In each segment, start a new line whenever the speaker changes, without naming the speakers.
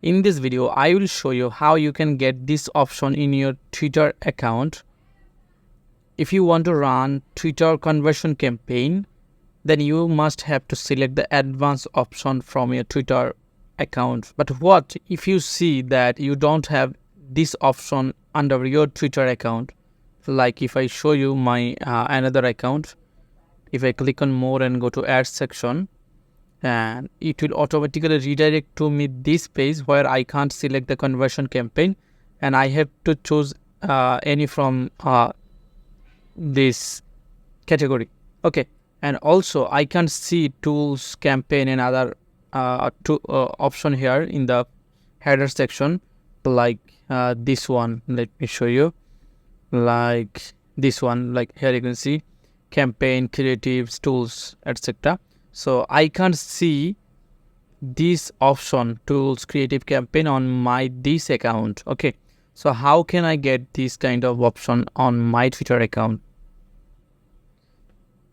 In this video, I will show you how you can get this option in your Twitter account. If you want to run Twitter conversion campaign, then you must have to select the advanced option from your Twitter account. But what if you see that you don't have this option under your Twitter account? Like if I show you my another account, if I click on more and go to ads section, and it will automatically redirect to me this page where I can't select the conversion campaign and I have to choose any from this category. Okay, and also I can see tools, campaign and other option here in the header section, like this one. Let me show you, like this one. Like here you can see campaign, creatives, tools, etc. So I can't see this option, tools, creative campaign, on this account. Okay, so how can I get this kind of option on my Twitter account?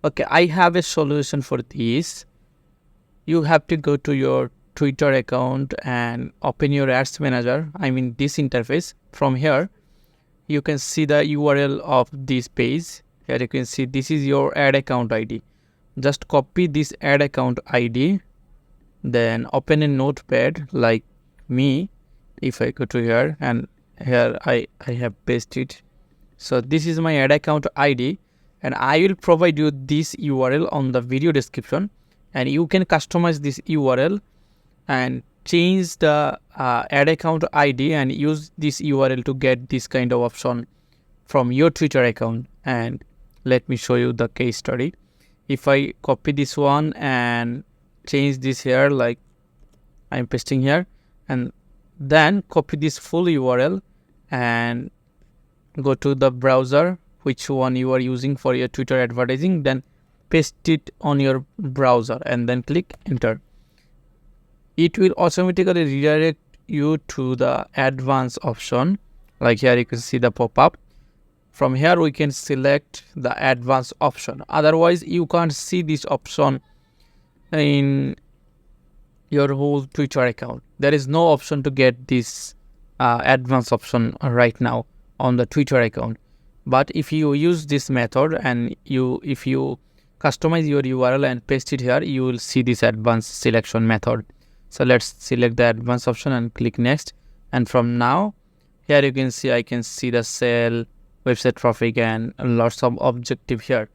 Okay, I have a solution for this. You have to go to your Twitter account and open your ads manager. I mean this interface. From here you can see the URL of this page. Here you can see this is your ad account ID. Just copy this ad account ID, then open a notepad like me. If I go to here, and here I have pasted it. So this is my ad account ID, and I will provide you this URL on the video description, and you can customize this URL and change the ad account ID and use this URL to get this kind of option from your Twitter account. And let me show you the case study. If I copy this one and change this here, like I'm pasting here, and then copy this full URL and go to the browser, which one you are using for your Twitter advertising, then paste it on your browser and then click enter. It will automatically redirect you to the advanced option. Like here you can see the pop-up. From here we can select the advanced option. Otherwise you can't see this option in your whole Twitter account. There is no option to get this advanced option right now on the Twitter account. But if you use this method and if you customize your URL and paste it here, you will see this advanced selection method. So let's select the advanced option and click next. And from now, here you can see I can see the sale, website traffic and lots of objective here.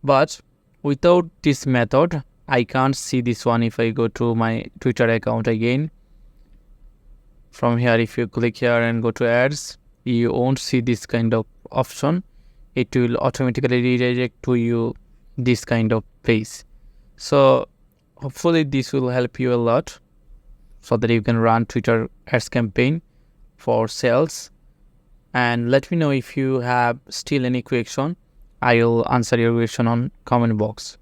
But without this method, I can't see this one. If I go to my Twitter account again, from here if you click here and go to ads, you won't see this kind of option. It will automatically redirect to you this kind of page. So hopefully this will help you a lot, so that you can run Twitter ads campaign for sales. And let me know if you have still any question. I will answer your question on comment box.